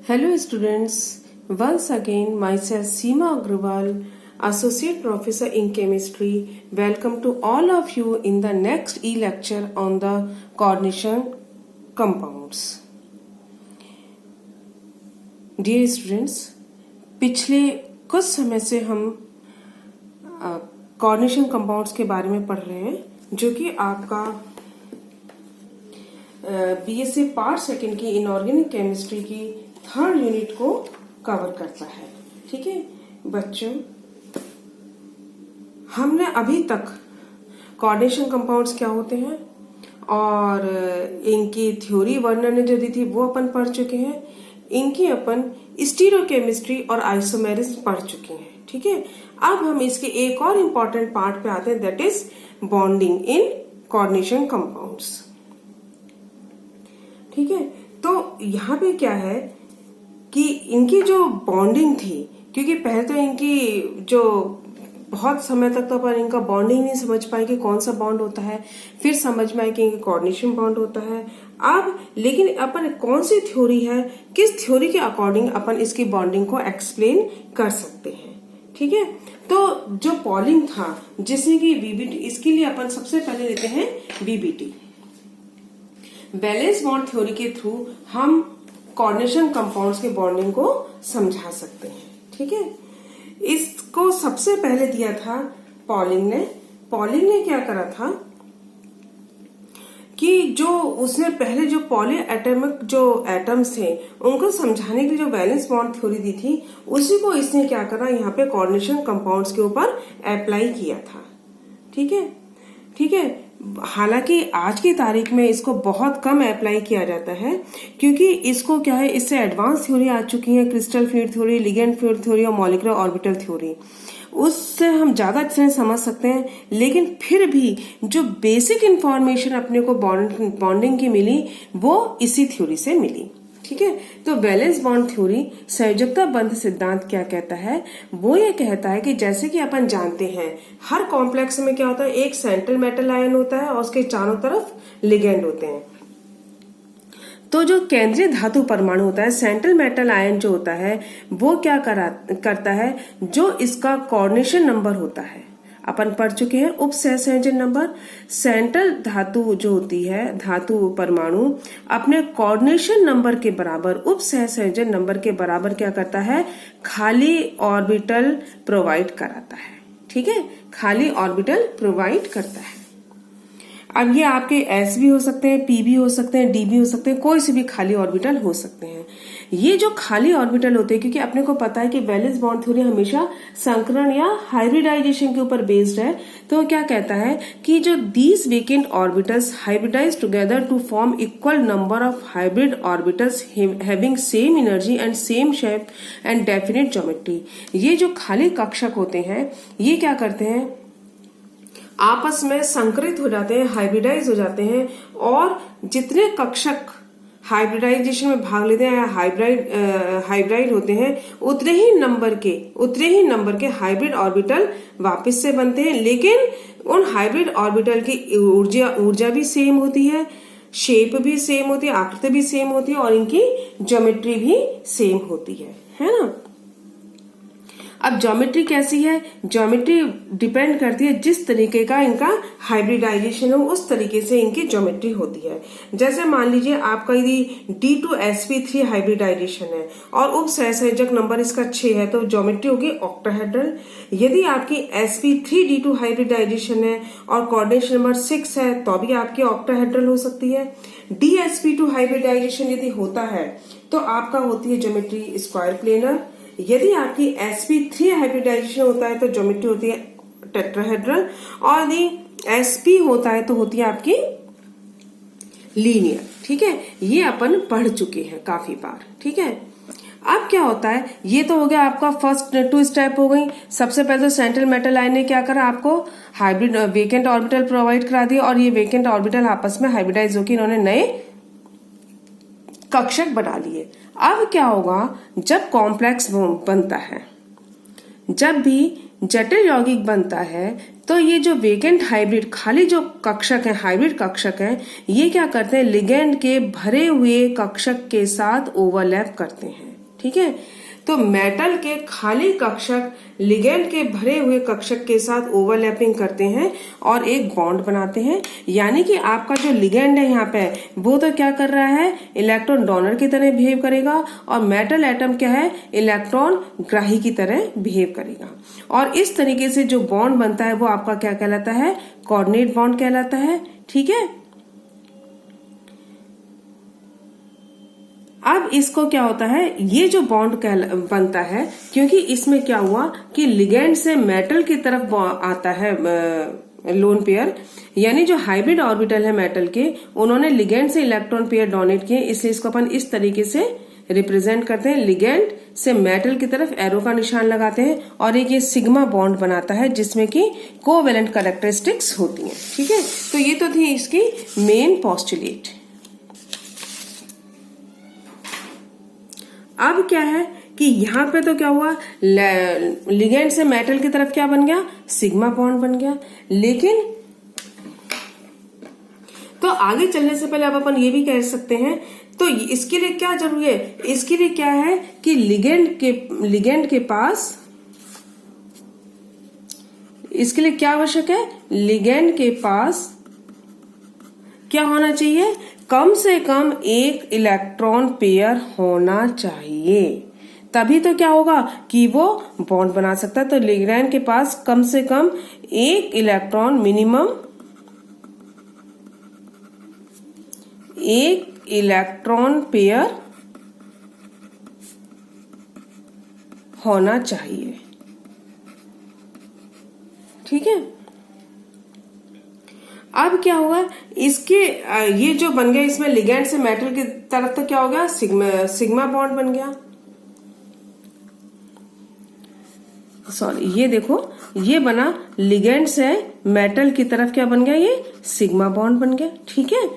Hello students, once again myself Seema Agrawal, Associate Professor in Chemistry. Welcome to all of you in the next e-lecture on the coordination compounds. Dear students, पिछले कुछ समय से हम coordination compounds के बारे में पढ़ रहे हैं, जो कि आपका बीएससी पार्ट सेकंड की इनऑर्गेनिक केमिस्ट्री की थर्ड यूनिट को कवर करता है। ठीक है बच्चों, हमने अभी तक कोऑर्डिनेशन कंपाउंड्स क्या होते हैं और इनकी थ्योरी वर्णन जो दी थी वो अपन पढ़ चुके हैं। इनकी अपन स्टीरियोकेमिस्ट्री और आइसोमेरिज्म पढ़ चुके हैं। ठीक है, अब हम इसके एक और इम्पोर्टेंट पार्ट पे आते हैं, that is bonding in coordination compounds. ठीक है, तो यहाँ पे क्या है कि इनकी जो बॉन्डिंग थी, क्योंकि पहले तो इनकी जो बहुत समय तक तो अपन इनका बॉन्डिंग नहीं समझ पाए कि कौन सा बॉन्ड होता है, फिर समझ में आए कि इनका कोऑर्डिनेशन बॉन्ड होता है। अब लेकिन अपन कौन सी थ्योरी है, किस थ्योरी के अकॉर्डिंग अपन इसकी बॉन्डिंग को एक्सप्लेन कर सकते हैं। ठीक है, तो जो पॉलिंग था जिसने की वीबीटी, इसके लिए अपन सबसे पहले लेते हैं वीबीटी, बैलेंस बॉन्ड थ्योरी के थ्रू हम कोऑर्डिनेशन कंपाउंड्स के बॉन्डिंग को समझा सकते हैं। ठीक है, इसको सबसे पहले दिया था पॉलिंग ने। पॉलिंग ने क्या करा था कि जो उसने पहले जो पॉली एटमिक जो एटम्स थे उनको समझाने के लिए जो बैलेंस बॉन्ड थ्योरी दी थी, उसी को इसने क्या करा, यहाँ पे कोऑर्डिनेशन कंपाउंड्स के ऊपर अप्लाई किया था। ठीक है, ठीक है, हालांकि आज की तारीख में इसको बहुत कम अप्लाई किया जाता है, क्योंकि इसको क्या है, इससे एडवांस थ्योरी आ चुकी है, crystal field theory, ligand field theory और मॉलिक्यूलर ऑर्बिटल थ्योरी, उससे हम ज्यादा अच्छे से समझ सकते हैं। लेकिन फिर भी जो बेसिक इंफॉर्मेशन अपने को बॉन्डिंग की मिली वो इसी थ्योरी से मिली। ठीक है, तो बैलेंस बॉन्ड थ्योरी संयोजकता बंध सिद्धांत क्या कहता है, वो ये कहता है कि जैसे कि अपन जानते हैं हर कॉम्प्लेक्स में क्या होता है, एक सेंट्रल मेटल आयन होता है और उसके चारों तरफ लिगेंड होते हैं। तो जो केंद्रीय धातु परमाणु होता है, सेंट्रल मेटल आयन जो होता है, वो क्या करता है, जो इसका कोऑर्डिनेशन नंबर होता है, अपन पढ़ चुके हैं उप सहसंयोजन नंबर। सेंट्रल धातु जो होती है, धातु परमाणु अपने कोऑर्डिनेशन नंबर के बराबर, उप सहसंयोजन नंबर के बराबर क्या करता है, खाली ऑर्बिटल प्रोवाइड कराता है। ठीक है, खाली ऑर्बिटल प्रोवाइड करता है। अब ये आपके S भी हो सकते हैं, P भी हो सकते हैं, D भी हो सकते हैं, कोई से भी खाली ऑर्बिटल हो सकते हैं। ये जो खाली ऑर्बिटल होते हैं, क्योंकि अपने को पता है कि बैलेंस बॉन्ड थ्योरी हमेशा संकरण या हाइब्रिडाइजेशन के ऊपर बेस्ड है, तो क्या कहता है कि जो these vacant orbitals hybridize together to form equal number of hybrid orbitals having same energy and same shape and definite geometry. ये जो खाली कक्षक होते हैं, ये क्या करते हैं, आपस में संकरित हो जाते हैं, हाइब्रिडाइज हो जाते हैं, और जितने कक्षक हाइब्रिडाइजेशन में भाग लेते हैं, हाइब्रिड होते हैं, उतने ही नंबर के हाइब्रिड ऑर्बिटल वापस से बनते हैं। लेकिन उन हाइब्रिड ऑर्बिटल की ऊर्जा भी सेम होती है, शेप भी सेम होती है, आकृति भी सेम होती है, और इनकी ज्योमेट्री भी सेम होती है ना। अब ज्योमेट्री कैसी है, ज्योमेट्री डिपेंड करती है जिस तरीके का इनका हाइब्रिडाइजेशन हो, उस तरीके से इनकी ज्योमेट्री होती है। जैसे मान लीजिए आपका यदि D2sp3 हाइब्रिडाइजेशन है और उप सहसंयोजक नंबर इसका 6 है, तो ज्योमेट्री होगी ऑक्टाहेड्रल। यदि आपकी sp3d2 हाइब्रिडाइजेशन है और कोऑर्डिनेशन नंबर 6 है, तो भी आपकी ऑक्टाहेड्रल हो सकती है। dsp2 हाइब्रिडाइजेशन यदि होता है तो आपका होती है ज्योमेट्री स्क्वायर प्लेनर। यदि आपकी sp3 हाइब्रिडाइजेशन होता है तो ज्योमेट्री होती है टेट्राहेड्रल, और यदि sp होता है तो होती है आपकी लीनियर। ठीक है, ये अपन पढ़ चुके हैं काफी बार। ठीक है, अब क्या होता है, ये तो हो गया आपका फर्स्ट 2 स्टेप हो गई। सबसे पहले तो सेंट्रल मेटल आयन ने क्या करा, आपको हाइब्रिड वेकेंट ऑर्बिटल प्रोवाइड करा दिया, और ये वेकेंट ऑर्बिटल आपस में हाइब्रिडाइज होकर इन्होंने नए कक्षक बना लिए। अब क्या होगा, जब कॉम्प्लेक्स बनता है, जब भी जटिल यौगिक बनता है, तो ये जो वेकेंट हाइब्रिड खाली जो कक्षक है, हाइब्रिड कक्षक है, ये क्या करते हैं, लिगेंड के भरे हुए कक्षक के साथ ओवरलैप करते हैं। ठीक है। तो मेटल के खाली कक्षक लिगेंड के भरे हुए कक्षक के साथ ओवरलैपिंग करते हैं और एक बॉन्ड बनाते हैं। यानी कि आपका जो लिगेंड है यहाँ पे वो तो क्या कर रहा है, इलेक्ट्रॉन डोनर की तरह बिहेव करेगा, और मेटल एटम क्या है, इलेक्ट्रॉन ग्राही की तरह बिहेव करेगा। और इस तरीके से जो बॉन्ड बनता है वो आपका क्या कहलाता है, कोऑर्डिनेट बॉन्ड कहलाता है। ठीक है। अब इसको क्या होता है, ये जो बॉन्ड बनता है, क्योंकि इसमें क्या हुआ कि लिगेंड से मेटल की तरफ आता है लोन पेयर, यानी जो हाइब्रिड ऑर्बिटल है मेटल के, उन्होंने लिगेंड से इलेक्ट्रॉन पेयर डोनेट किए, इसलिए इसको अपन इस तरीके से रिप्रेजेंट करते हैं। लिगेंड से मेटल की तरफ एरो का निशान लगाते हैं और एक ये सिग्मा बॉन्ड बनाता है जिसमें कि कोवेलेंट कैरेक्टरिस्टिक्स होती हैं। ठीक है। तो ये तो थी इसकी मेन पोस्टुलेट। अब क्या है कि यहाँ पे तो क्या हुआ, लिगेंड से मेटल की तरफ क्या बन गया, सिग्मा बॉन्ड बन गया। लेकिन तो आगे चलने से पहले अब अपन ये भी कह सकते हैं, तो इसके लिए क्या जरूरी है, इसके लिए क्या है कि लिगेंड के पास, इसके लिए क्या आवश्यक है, लिगेंड के पास क्या होना चाहिए, कम से कम एक इलेक्ट्रॉन पेयर होना चाहिए, तभी तो क्या होगा कि वो बॉन्ड बना सकता है। तो लिगेंड के पास कम से कम एक इलेक्ट्रॉन, मिनिमम एक इलेक्ट्रॉन पेयर होना चाहिए। ठीक है। अब क्या हुआ, इसके ये जो बन गया, इसमें लिगेंड से मेटल की तरफ तो क्या हो गया, सिग्मा बॉन्ड बन गया। सॉरी, ये देखो, ये बना लिगेंड से मेटल की तरफ क्या बन गया, ये सिग्मा बॉन्ड बन गया। ठीक है।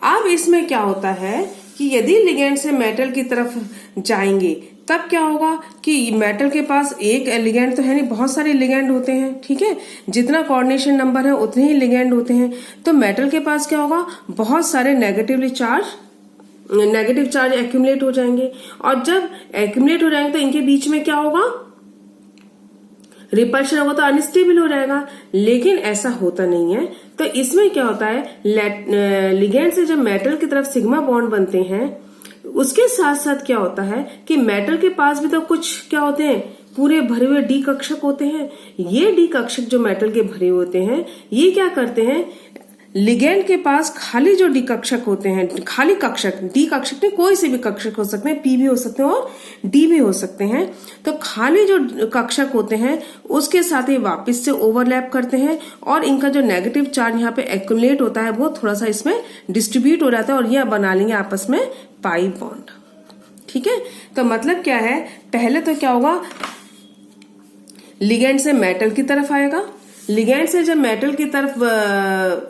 अब इसमें क्या होता है कि यदि लिगेंड से मेटल की तरफ जाएंगे तब क्या होगा कि मेटल के पास एक लिगेंड तो है नहीं, बहुत सारे लिगेंड होते हैं। ठीक है। जितना कोऑर्डिनेशन नंबर है उतने ही लिगेंड होते हैं। तो मेटल के पास क्या होगा, बहुत सारे नेगेटिव चार्ज एक्यूमुलेट हो जाएंगे, और जब एक्यूमुलेट हो जाएंगे तो इनके बीच में क्या होगा, रिपल्शन होगा, तो अनस्टेबल हो जाएगा। लेकिन ऐसा होता नहीं है। तो इसमें क्या होता है, लिगेंड से जब मेटल की तरफ सिग्मा बॉन्ड बनते हैं, उसके साथ साथ क्या होता है कि मेटल के पास भी तो कुछ क्या होते हैं, पूरे भरे हुए डी कक्षक होते हैं। ये डी कक्षक जो मेटल के भरे होते हैं, ये क्या करते हैं, लिगेंड के पास खाली जो डी कक्षक होते हैं, खाली कक्षक, डी कक्षक नहीं, कोई से भी कक्षक हो सकते हैं, पी भी हो सकते हैं और डी भी हो सकते हैं। तो खाली जो कक्षक होते हैं उसके साथ ये वापस से ओवरलैप करते हैं, और इनका जो नेगेटिव चार्ज यहाँ पे एक्यूमुलेट होता है वो थोड़ा सा इसमें डिस्ट्रीब्यूट हो जाता है, और ये बना लेंगे आपस में पाई बॉन्ड। ठीक है। तो मतलब क्या है, पहले तो क्या होगा, लिगेंड से मेटल की तरफ आएगा, लिगेंड से जब मेटल की तरफ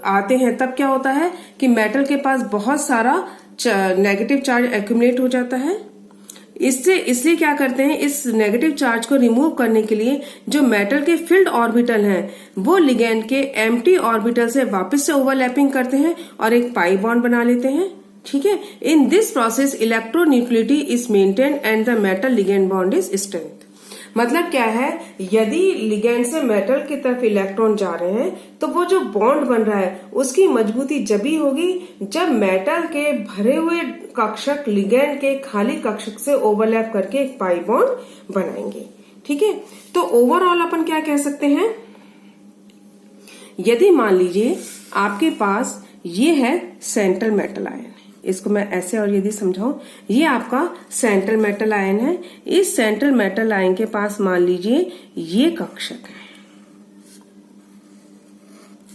आते हैं तब क्या होता है कि मेटल के पास बहुत सारा नेगेटिव चार्ज एक्यूमुलेट हो जाता है। इसलिए क्या करते हैं, इस नेगेटिव चार्ज को रिमूव करने के लिए जो मेटल के फिल्ड ऑर्बिटल हैं वो लिगेंड के एम्प्टी ऑर्बिटल से वापस से ओवरलैपिंग करते हैं और एक पाई बॉन्ड बना लेते हैं। ठीक है। In this process electroneutrality is maintained and the metal ligand bond is strength. मतलब क्या है, यदि लिगेंड से मेटल की तरफ इलेक्ट्रॉन जा रहे हैं तो वो जो बॉन्ड बन रहा है उसकी मजबूती जब ही होगी जब मेटल के भरे हुए कक्षक लिगेंड के खाली कक्षक से ओवरलैप करके एक पाई बॉन्ड बनाएंगे। ठीक है। तो ओवरऑल अपन क्या कह सकते हैं, यदि मान लीजिए आपके पास ये है सेंट्रल मेटल आयन, इसको मैं ऐसे और यदि समझाऊं, ये आपका सेंट्रल मेटल आयन है। इस सेंट्रल मेटल आयन के पास मान लीजिए ये कक्षक है।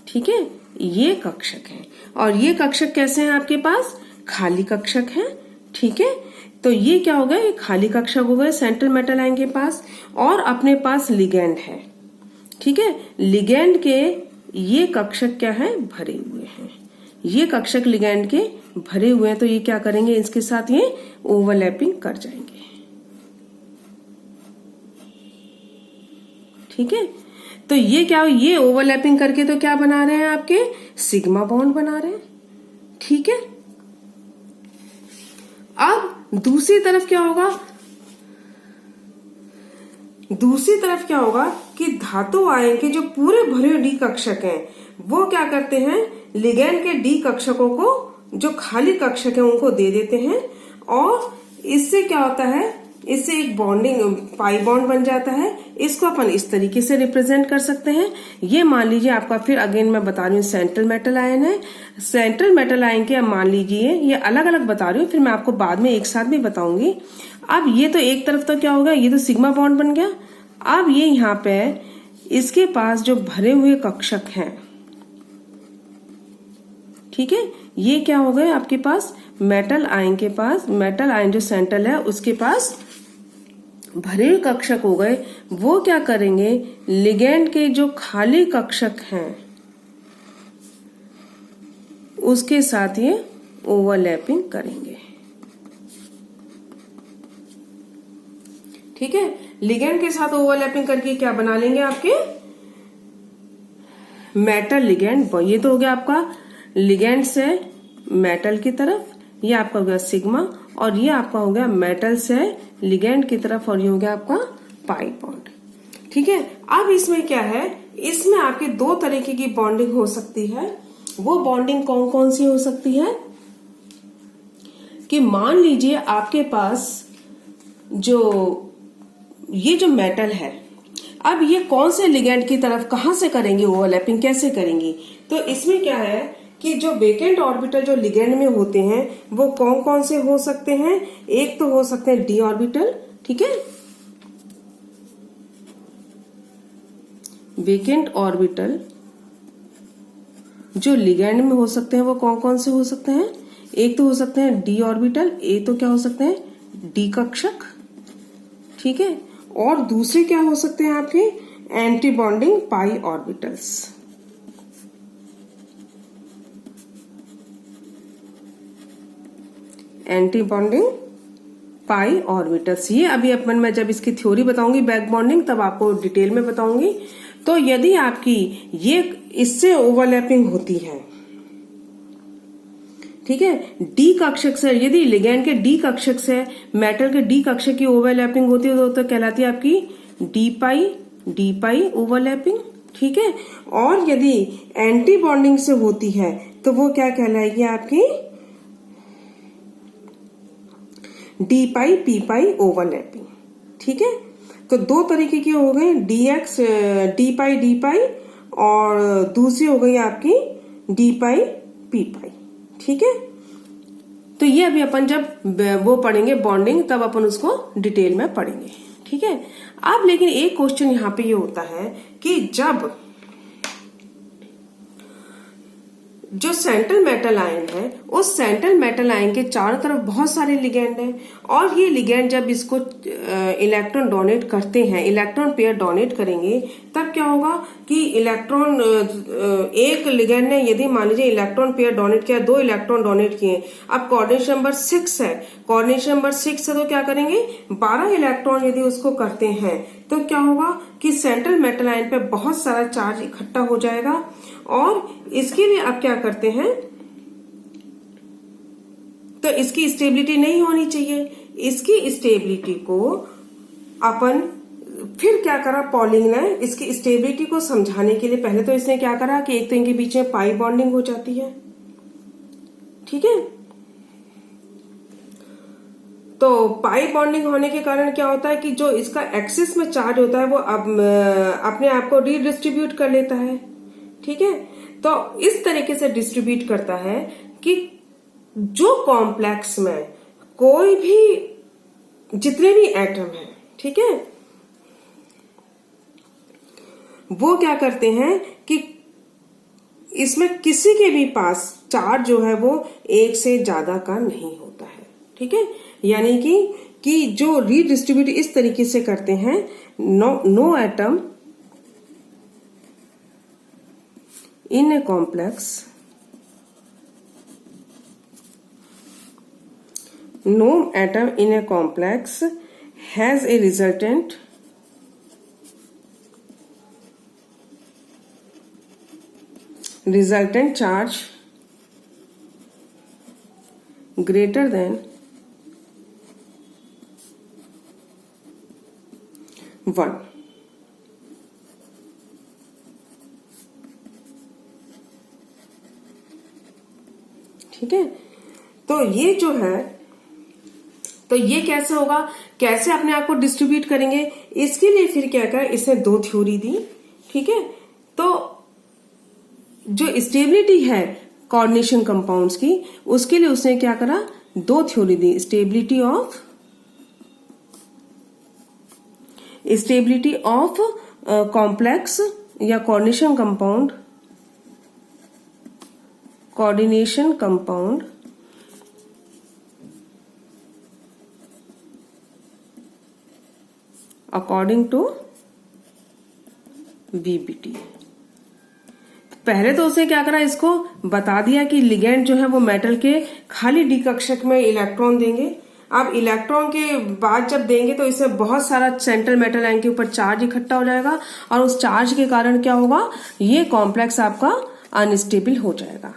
ठीक है। ये कक्षक है, और ये कक्षक कैसे हैं आपके पास, खाली कक्षक है। ठीक है। तो ये क्या हो गया, ये खाली कक्षक हो गए सेंट्रल मेटल आयन के पास, और अपने पास लिगेंड है। ठीक है। लिगेंड के ये कक्षक क्या है, भरे हुए हैं। ये कक्षक लिगेंड के भरे हुए हैं, तो ये क्या करेंगे, इसके साथ ये ओवरलैपिंग कर जाएंगे। ठीक है। तो ये क्या, ये ओवरलैपिंग करके तो क्या बना रहे हैं, आपके सिग्मा बॉन्ड बना रहे हैं। ठीक है। अब दूसरी तरफ क्या होगा, दूसरी तरफ क्या होगा कि धातु आयन के जो पूरे भरे हुए डी कक्षक हैं वो क्या करते हैं, लिगैंड के डी कक्षकों को, जो खाली कक्षक है उनको दे देते हैं, और इससे क्या होता है, इससे एक बॉन्डिंग पाई बॉन्ड बन जाता है। इसको अपन इस तरीके से रिप्रेजेंट कर सकते हैं। ये मान लीजिए आपका, फिर अगेन मैं बता रही हूँ, सेंट्रल मेटल आयन है। सेंट्रल मेटल आयन के मान लीजिए, ये अलग अलग बता रही हूँ, फिर मैं आपको बाद में एक साथ भी बताऊंगी। अब ये तो एक तरफ तो क्या होगा, ये तो सिग्मा बॉन्ड बन गया। अब ये यहाँ पे इसके पास जो भरे हुए कक्षक हैं, ठीक है, ये क्या हो गए आपके पास, मेटल आयन के पास, मेटल आयन जो सेंट्रल है उसके पास भरे हुए कक्षक हो गए। वो क्या करेंगे, लिगैंड के जो खाली कक्षक हैं उसके साथ ये ओवरलैपिंग करेंगे। ठीक है, लिगैंड के साथ ओवरलैपिंग करके क्या बना लेंगे, आपके मेटल लिगैंड। ये तो हो गया आपका लिगैंड से मेटल की तरफ, ये आपका हो गया सिग्मा, और ये आपका हो गया मेटल से लिगैंड की तरफ, और ये हो गया आपका पाई बॉन्ड। ठीक है, अब इसमें क्या है, इसमें आपके दो तरीके की बॉन्डिंग हो सकती है। वो बॉन्डिंग कौन कौन सी हो सकती है कि मान लीजिए आपके पास ये जो मेटल है, अब ये कौन से लिगैंड की तरफ कहां से करेंगे ओवरलैपिंग, कैसे करेंगी, तो इसमें क्या है कि जो वेकेंट ऑर्बिटल जो लिगैंड में होते हैं वो कौन कौन से हो सकते हैं। एक तो हो सकते हैं डी ऑर्बिटल, ठीक है, वेकेंट ऑर्बिटल जो लिगैंड में हो सकते हैं वो कौन कौन से हो सकते हैं। एक तो हो सकते हैं डी ऑर्बिटल, एक तो क्या हो सकते हैं डी कक्षक, ठीक है, और दूसरे क्या हो सकते हैं आपके एंटी बॉन्डिंग पाई ऑर्बिटल्स। एंटी बॉन्डिंग पाई ऑर्बिटल्स, ये अभी अपन मैं जब इसकी थ्योरी बताऊंगी बैक बॉन्डिंग तब आपको डिटेल में बताऊंगी। तो यदि आपकी ये इससे ओवरलैपिंग होती है, ठीक है, डी कक्षक से, यदि लिगैंड के डी कक्षक से मेटल के डी कक्षक की ओवरलैपिंग होती है तो कहलाती है आपकी डी पाई ओवरलैपिंग, ठीक है, और यदि एंटी बॉन्डिंग से होती है तो वो क्या कहलाएगी आपकी डी पाई पी पाई ओवरलैपिंग। ठीक है, तो दो तरीके की हो गई, डी पाई, और दूसरी हो गई आपकी डी पाई पी पाई। ठीक है, तो ये अभी अपन जब वो पढ़ेंगे बॉन्डिंग तब अपन उसको डिटेल में पढ़ेंगे। ठीक है, अब लेकिन एक क्वेश्चन यहाँ पे ये होता है कि जब जो सेंट्रल मेटल आयन है उस सेंट्रल मेटल आयन के चारों तरफ बहुत सारे लिगैंड हैं, और ये लिगैंड जब इसको इलेक्ट्रॉन डोनेट करते हैं, इलेक्ट्रॉन पेयर डोनेट करेंगे, तब क्या होगा कि इलेक्ट्रॉन एक लिगैंड ने यदि मान लीजिए इलेक्ट्रॉन पेयर डोनेट किया, 2 इलेक्ट्रॉन डोनेट किए, अब कोऑर्डिनेशन नंबर 6 है, कोऑर्डिनेशन नंबर 6 है तो क्या करेंगे 12 इलेक्ट्रॉन यदि उसको करते हैं तो क्या होगा कि सेंट्रल मेटल आयन पे बहुत सारा चार्ज इकट्ठा हो जाएगा, और इसके लिए आप क्या करते हैं, तो इसकी स्टेबिलिटी नहीं होनी चाहिए। इसकी स्टेबिलिटी को अपन फिर क्या करा, पॉलिंग ने इसकी स्टेबिलिटी को समझाने के लिए पहले तो इसने क्या करा कि एक तो इनके बीच में पाई बॉन्डिंग हो जाती है। ठीक है, तो पाई बॉन्डिंग होने के कारण क्या होता है कि जो इसका एक्सिस में चार्ज होता है वो अब अपने आप को रीडिस्ट्रीब्यूट कर लेता है। ठीक है, तो इस तरीके से डिस्ट्रीब्यूट करता है कि जो कॉम्प्लेक्स में कोई भी जितने भी एटम हैं, ठीक है, वो क्या करते हैं कि इसमें किसी के भी पास चार्ज जो है वो एक से ज्यादा का नहीं होता है। ठीक है, यानी कि जो रीडिस्ट्रीब्यूट इस तरीके से करते हैं, no atom in a complex, no atom in a complex has a resultant charge 1। ठीक है, तो ये जो है, तो ये कैसे होगा, कैसे अपने आप को डिस्ट्रीब्यूट करेंगे, इसके लिए फिर क्या करें, इसने 2 थ्योरी दी। ठीक है, तो जो स्टेबिलिटी है कोऑर्डिनेशन कंपाउंड्स की, उसके लिए उसने क्या करा, 2 थ्योरी दी, स्टेबिलिटी ऑफ कॉम्प्लेक्स या coordination compound according to VBT. पहले तो उसने क्या करा, इसको बता दिया कि लिगेंड जो है वो मेटल के खाली डी कक्षक में इलेक्ट्रॉन देंगे। अब इलेक्ट्रॉन के बाद जब देंगे तो इसमें बहुत सारा सेंट्रल मेटल आयन के ऊपर चार्ज इकट्ठा हो जाएगा और उस चार्ज के कारण क्या होगा, ये कॉम्प्लेक्स आपका अनस्टेबल हो जाएगा।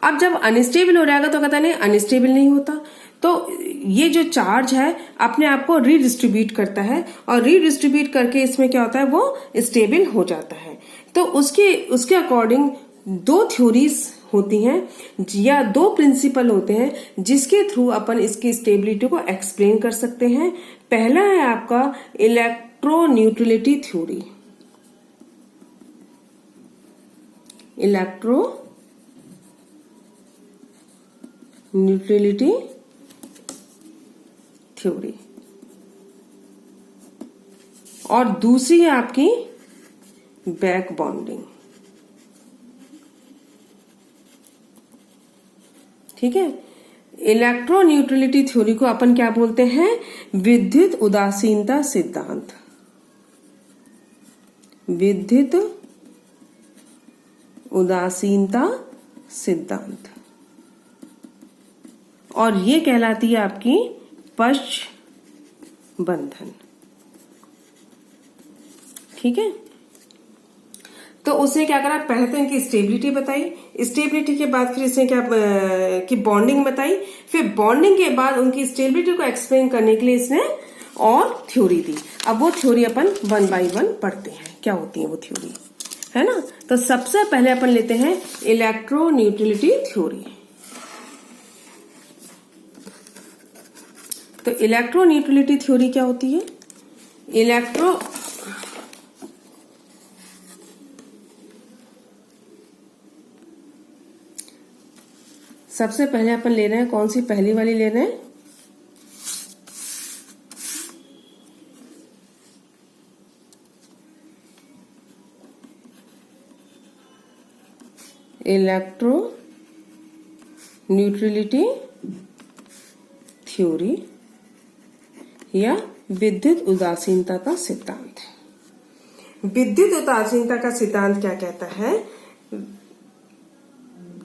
अब जब अनस्टेबल हो जाएगा तो कहता नहीं अनस्टेबल नहीं होता, तो ये जो चार्ज है अपने आप को रीडिस्ट्रीब्यूट करता है और रीडिस्ट्रीब्यूट करके इसमें क्या होता है, वो स्टेबल हो जाता है। तो उसके अकॉर्डिंग 2 थ्योरीज होती हैं या 2 प्रिंसिपल होते हैं जिसके थ्रू अपन इसकी स्टेबिलिटी को एक्सप्लेन कर सकते हैं। पहला है आपका इलेक्ट्रोन्यूट्रलिटी थ्योरी। इलेक्ट्रोन्यूट्रलिटी थ्योरी, और दूसरी है आपकी बैक बॉन्डिंग। ठीक है, इलेक्ट्रोन्यूट्रलिटी थ्योरी को अपन क्या बोलते हैं, विद्युत उदासीनता सिद्धांत। विद्युत उदासीनता सिद्धांत, और ये कहलाती है आपकी पश्च बंधन। ठीक है, तो उसने क्या करा, पहले तो इनकी स्टेबिलिटी बताई, स्टेबिलिटी के बाद फिर इसने क्या कि बॉन्डिंग बताई, फिर बॉन्डिंग के बाद उनकी स्टेबिलिटी को एक्सप्लेन करने के लिए इसने और थ्योरी दी। अब वो थ्योरी अपन 1 बाय 1 पढ़ते हैं, क्या होती है वो थ्योरी, है ना। तो सबसे पहले अपन लेते हैं इलेक्ट्रोन्यूट्रलिटी थ्योरी। तो इलेक्ट्रोन्यूट्रलिटी थ्योरी क्या होती है, सबसे पहले अपन ले रहे हैं, कौन सी पहली वाली ले रहे हैं, इलेक्ट्रोन्यूट्रलिटी थ्योरी या विद्युत उदासीनता का सिद्धांत। विद्युत उदासीनता का सिद्धांत क्या कहता है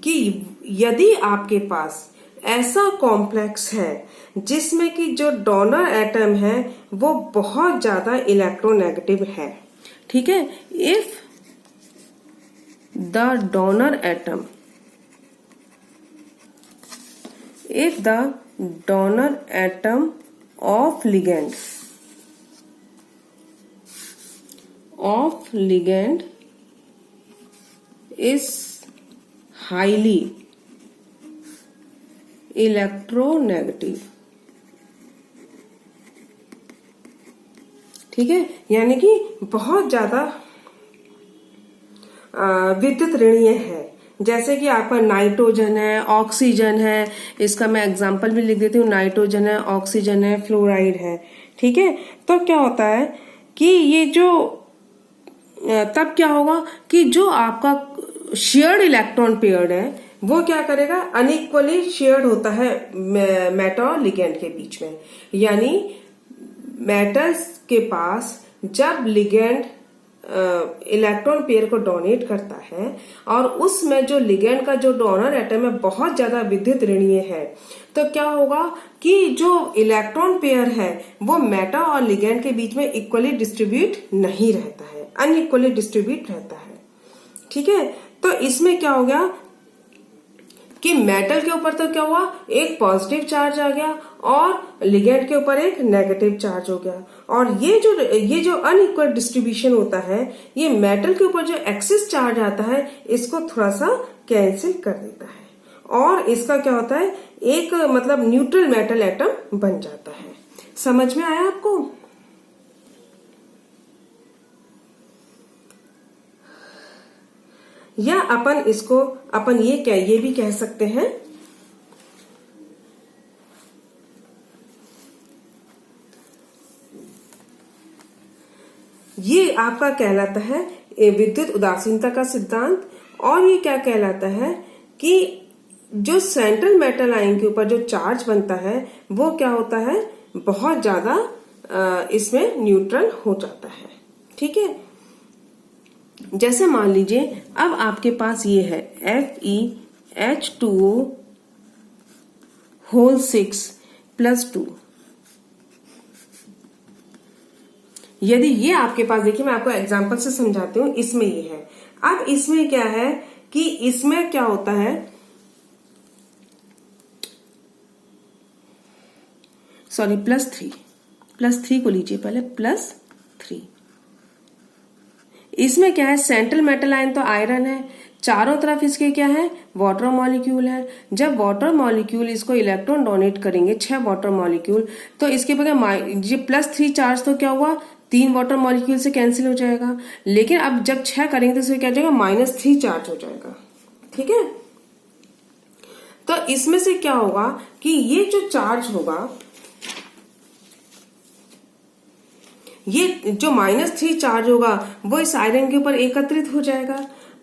कि यदि आपके पास ऐसा कॉम्प्लेक्स है जिसमें कि जो डोनर एटम है वो बहुत ज्यादा इलेक्ट्रोनेगेटिव है, ठीक है, if the donor atom of ligand is highly electronegative। ठीक है, यानी कि बहुत ज्यादा विद्युत ऋणीय है। जैसे कि आपका नाइट्रोजन है, ऑक्सीजन है, इसका मैं एग्जांपल भी लिख देती हूँ, नाइट्रोजन है, ऑक्सीजन है, फ्लोराइड है। ठीक है, तो क्या होता है कि ये जो तब क्या होगा कि जो आपका शेयर्ड इलेक्ट्रॉन पेयर्ड है वो क्या करेगा, अनइक्वली शेयर्ड होता है मेटल और लिगेंड के बीच में। यानी मेटल्स के पास जब लिगेंड इलेक्ट्रॉन पेयर को डोनेट करता है और उसमें जो लिगेंड का जो डोनर एटम है बहुत ज्यादा विद्युत ऋणीय है, तो क्या होगा कि जो इलेक्ट्रॉन पेयर है वो मेटल और लिगेंड के बीच में इक्वली डिस्ट्रीब्यूट नहीं रहता है, अनइक्वली डिस्ट्रीब्यूट रहता है। ठीक है, तो इसमें क्या हो गया कि मेटल के ऊपर तो क्या हुआ, एक पॉजिटिव चार्ज आ गया और लिगेंड के ऊपर एक नेगेटिव चार्ज हो गया। और ये जो अनइक्वल डिस्ट्रीब्यूशन होता है, ये मेटल के ऊपर जो एक्सिस चार्ज आता है इसको थोड़ा सा कैंसिल कर देता है और इसका क्या होता है, एक मतलब न्यूट्रल मेटल एटम बन जाता है। समझ में आया आपको? या अपन ये भी कह सकते हैं, ये आपका कहलाता है विद्युत उदासीनता का सिद्धांत। और ये क्या कहलाता है कि जो सेंट्रल मेटल आयन के ऊपर जो चार्ज बनता है वो क्या होता है, बहुत ज्यादा इसमें न्यूट्रल हो जाता है। ठीक है, जैसे मान लीजिए अब आपके पास ये है FeH2O होल 6+2। यदि ये आपके पास, देखिए मैं आपको एग्जांपल से समझाती हूँ, इसमें ये है। अब इसमें क्या है कि इसमें क्या होता है, सॉरी +3 को लीजिए पहले, +3। इसमें क्या है, सेंट्रल मेटल आयन तो आयरन है, चारों तरफ इसके क्या है, वाटर मॉलिक्यूल है। जब वाटर मॉलिक्यूल इसको इलेक्ट्रॉन डोनेट करेंगे, 6 वाटर मॉलिक्यूल, तो इसके बगैर ये +3 चार्ज तो क्या हुआ, 3 वाटर मॉलिक्यूल से कैंसिल हो जाएगा। लेकिन अब जब 6 करेंगे तो इसमें क्या हो जाएगा, -3 चार्ज हो जाएगा। ठीक है, तो इसमें से क्या होगा कि ये जो चार्ज होगा, ये जो -3 चार्ज होगा वो इस आयरन के ऊपर एकत्रित हो जाएगा।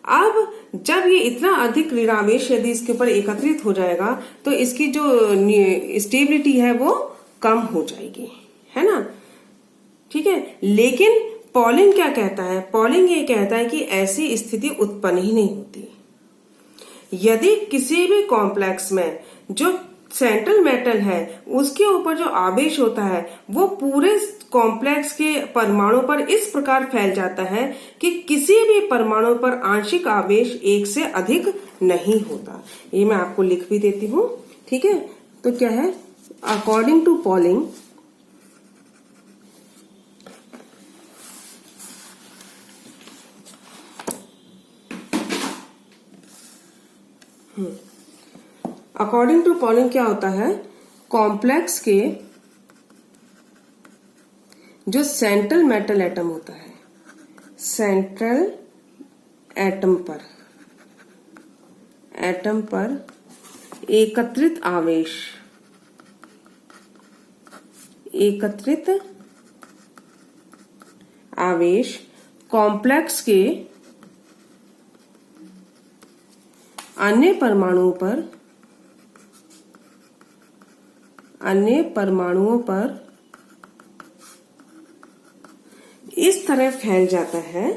अब जब ये इतना अधिक ऋणावेश यदि इसके ऊपर एकत्रित हो जाएगा तो इसकी जो स्टेबिलिटी है वो कम हो जाएगी, है ना। ठीक है, लेकिन पॉलिंग क्या कहता है, पॉलिंग ये कहता है कि ऐसी स्थिति उत्पन्न ही नहीं होती। यदि किसी भी कॉम्प्लेक्स में जो सेंट्रल मेटल है उसके ऊपर जो आवेश होता है वो पूरे कॉम्प्लेक्स के परमाणु पर इस प्रकार फैल जाता है कि किसी भी परमाणु पर आंशिक आवेश 1 से अधिक नहीं होता। ये मैं आपको लिख भी देती हूँ। ठीक है, तो क्या है, according to Pauling, according to Pauling क्या होता है, कॉम्प्लेक्स के जो सेंट्रल मेटल एटम होता है, सेंट्रल एटम पर एकत्रित आवेश कॉम्प्लेक्स के अन्य परमाणुओं पर इस तरह फैल जाता है,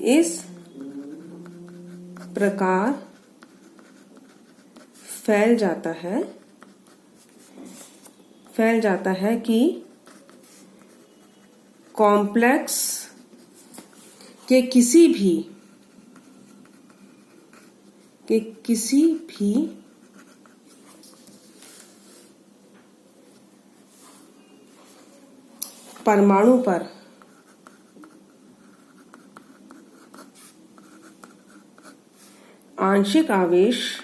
इस प्रकार फैल जाता है कि कॉम्प्लेक्स के किसी भी परमाणु पर आंशिक आवेश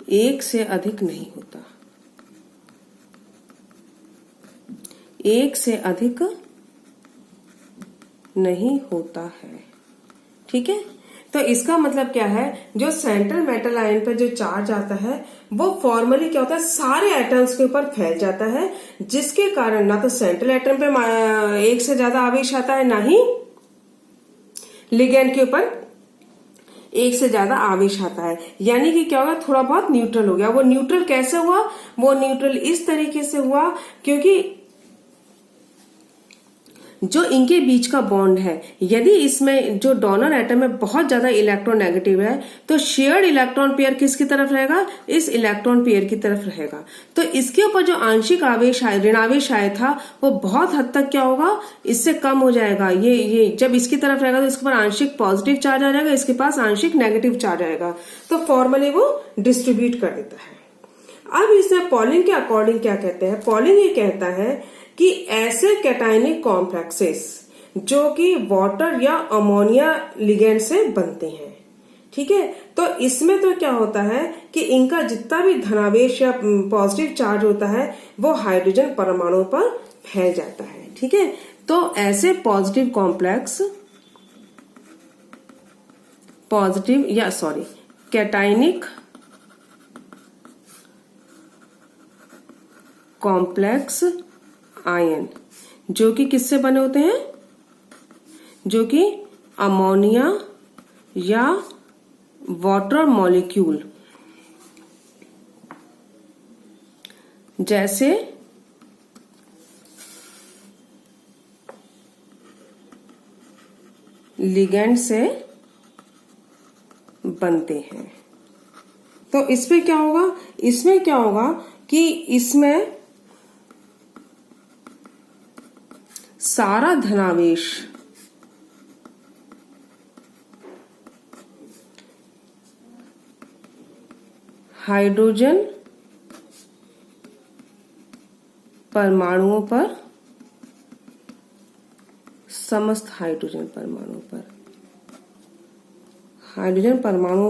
1 से अधिक नहीं होता, 1 से अधिक नहीं होता है। ठीक है, तो इसका मतलब क्या है, जो सेंट्रल मेटल आयन पर जो चार्ज आता है वो फॉर्मली क्या होता है, सारे एटम्स के ऊपर फैल जाता है, जिसके कारण ना तो सेंट्रल एटम पे 1 से ज्यादा आवेश आता है, ना ही लिगेंड के ऊपर 1 से ज्यादा आवेश आता है। यानी कि क्या होगा, थोड़ा बहुत न्यूट्रल हो गया। वो न्यूट्रल कैसे हुआ, वो न्यूट्रल इस तरीके से हुआ क्योंकि जो इनके बीच का बॉन्ड है, यदि इसमें जो डोनर एटम में बहुत ज्यादा इलेक्ट्रोनेगेटिव है तो शेयर्ड इलेक्ट्रॉन पेयर किसकी तरफ रहेगा, इस इलेक्ट्रॉन पेयर की तरफ रहेगा। तो इसके ऊपर जो आंशिक आवेश ऋणावेश आया था वो बहुत हद तक क्या होगा, इससे कम हो जाएगा। ये जब इसकी तरफ रहेगा तो इसके ऊपर आंशिक पॉजिटिव चार्ज आ जाएगा, इसके पास आंशिक नेगेटिव चार्ज आएगा, तो फॉर्मली वो डिस्ट्रीब्यूट कर देता है। अब इसमें पॉलिंग के अकॉर्डिंग क्या कहते हैं, पॉलिंग ये कहता है कि ऐसे कैटायनिक कॉम्प्लेक्सेस जो कि वाटर या अमोनिया लिगेंड से बनते हैं, ठीक है, तो इसमें तो क्या होता है कि इनका जितना भी धनावेश या पॉजिटिव चार्ज होता है वो हाइड्रोजन परमाणु पर फैल जाता है, ठीक है। तो ऐसे positive complex cationic complex ion जो कि किससे बने होते हैं, जो कि अमोनिया या वाटर मॉलिक्यूल जैसे लिगेंड से बनते हैं। तो इसमें क्या होगा कि इसमें सारा धनावेश हाइड्रोजन परमाणुओं पर, समस्त हाइड्रोजन परमाणुओं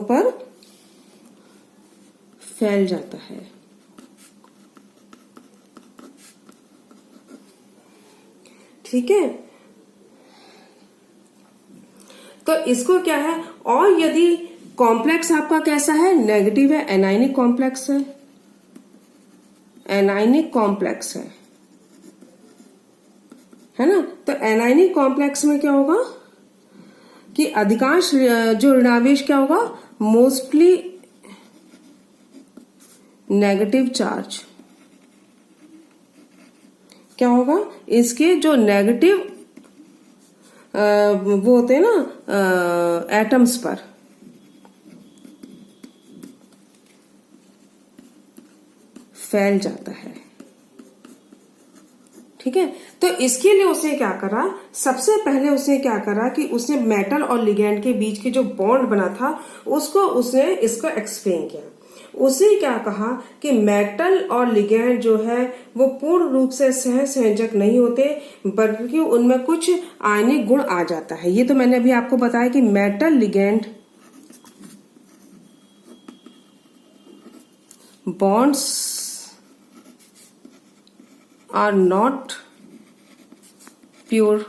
पर फैल जाता है। ठीक है, तो इसको क्या है, और यदि कॉम्प्लेक्स आपका कैसा है, नेगेटिव है, एनायनिक कॉम्प्लेक्स है ना। तो एनायनिक कॉम्प्लेक्स में क्या होगा कि अधिकांश जो ऋणावेश क्या होगा, मोस्टली नेगेटिव चार्ज क्या होगा, इसके जो नेगेटिव वो होते हैं ना एटम्स पर फैल जाता है। ठीक है, तो इसके लिए उसने क्या करा, सबसे पहले उसने क्या करा कि उसने मेटल और लिगेंड के बीच के जो बॉन्ड बना था उसने इसको एक्सप्लेन किया। उसने क्या कहा कि मेटल और लिगेंड जो है वो पूर्ण रूप से सहसंयोजक नहीं होते, बल्कि उनमें कुछ आयनिक गुण आ जाता है। ये तो मैंने अभी आपको बताया कि metal ligand bonds are not pure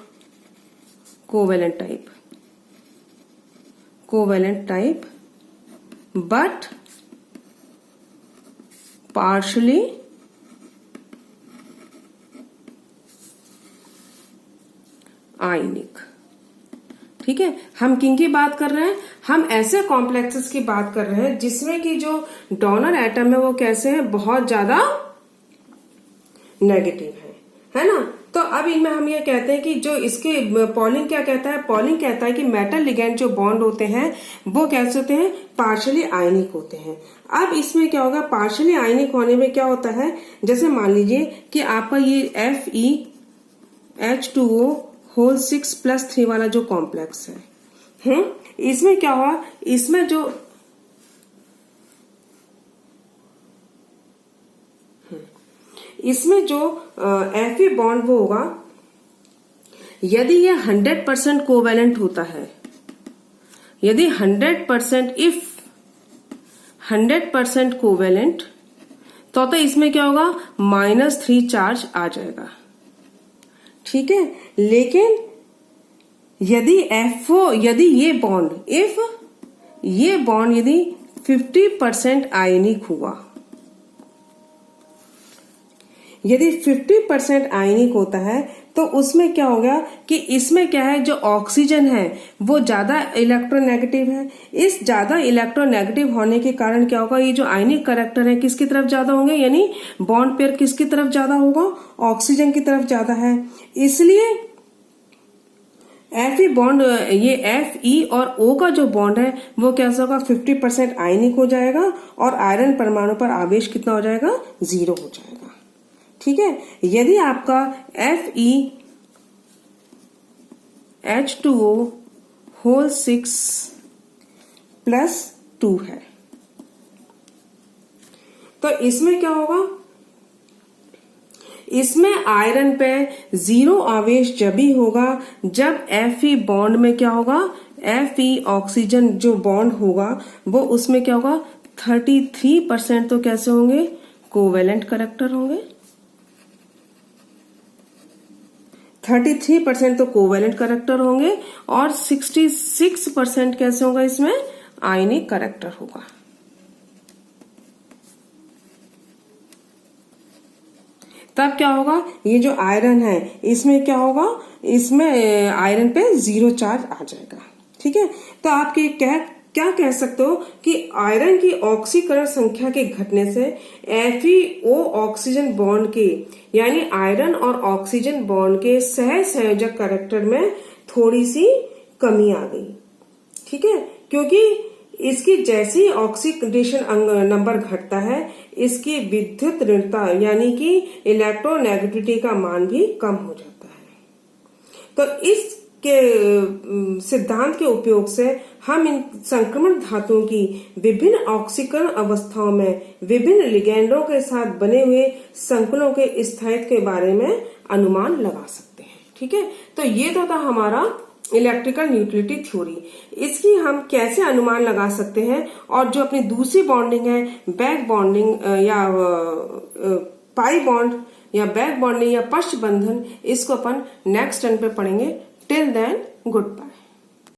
covalent type but partially ionic. ठीक है, हम किन की बात कर रहे हैं, हम ऐसे कॉम्प्लेक्सेस की बात कर रहे हैं जिसमें कि जो डोनर एटम है वो कैसे है, बहुत ज्यादा नेगेटिव है ना। तो अब इनमें हम ये कहते हैं कि जो इसके पॉलिंग क्या कहता है, पॉलिंग कहता है कि मेटल लिगेंड जो बॉन्ड होते हैं वो कैसे होते हैं, पार्शियली आयनिक होते हैं। अब इसमें क्या होगा, पार्शियली आयनिक होने में क्या होता है, जैसे मान लीजिए कि आपका ये FeH2O होल 6+3 वाला जो कॉम्प्लेक्स है, इसमें क्या हुआ, इसमें जो Fe बॉन्ड वो होगा, यदि ये 100% कोवेलेंट होता है, यदि 100% कोवेलेंट तो इसमें क्या होगा, -3 चार्ज आ जाएगा। ठीक है, लेकिन यदि ये बॉन्ड यदि 50% आयनिक हुआ, यदि 50% आयनिक होता है तो उसमें क्या होगा कि इसमें क्या है, जो ऑक्सीजन है वो ज्यादा इलेक्ट्रोनेगेटिव है। इस ज्यादा इलेक्ट्रोनेगेटिव होने के कारण क्या होगा, ये जो आयनिक कैरेक्टर है किसकी तरफ ज्यादा होंगे, यानी बॉन्ड पेयर किसकी तरफ ज्यादा होगा, ऑक्सीजन की तरफ ज्यादा है। इसलिए एफ ई बॉन्ड, ये एफ ई और ओ का जो बॉन्ड है वो कैसा होगा, 50% आयनिक हो जाएगा और आयरन परमाणु पर आवेश कितना हो जाएगा, 0 हो जाएगा। ठीक है, यदि आपका एफ ई H2O होल 6+2 है तो इसमें क्या होगा, इसमें आयरन पे 0 आवेश जब ही होगा जब Fe बॉन्ड में क्या होगा, Fe ऑक्सीजन जो बॉन्ड होगा वो उसमें क्या होगा, 33% तो कैसे होंगे, कोवेलेंट करैक्टर होंगे। 33% तो कोवेलेंट करैक्टर होंगे और 66% कैसे होगा, इसमें आयनिक करैक्टर होगा। तब क्या होगा, ये जो आयरन है इसमें क्या होगा, इसमें आयरन पे 0 चार्ज आ जाएगा। ठीक है, तो आप क्या कह सकते हो कि आयरन की ऑक्सीकरण संख्या के घटने से FeO ऑक्सीजन बॉन्ड के, यानी आयरन और ऑक्सीजन बॉन्ड के सह संयोजक कैरेक्टर में थोड़ी सी कमी आ गई। ठीक है, क्योंकि इसकी जैसे ही ऑक्सीडेशन नंबर घटता है इसकी विद्युत ऋणता यानी कि इलेक्ट्रोनेगेटिविटी का मान भी कम हो जाता है। तो इसके सिद्धांत के उपयोग से हम इन संक्रमण धातुओं की विभिन्न ऑक्सीकरण अवस्थाओं में विभिन्न लिगेंडों के साथ बने हुए संकुलों के स्थायित्व के बारे में अनुमान लगा सकते हैं। ठीक है, तो ये तो था हमारा इलेक्ट्रिकल न्यूट्रलिटी थ्योरी। इसकी हम कैसे अनुमान लगा सकते हैं और जो अपनी दूसरी बॉन्डिंग है बैक बॉन्डिंग या पाई बॉन्ड या बैक बॉन्डिंग या पश्च बंधन, इसको अपन नेक्स्ट टर्न पे पढ़ेंगे। Till then good bye.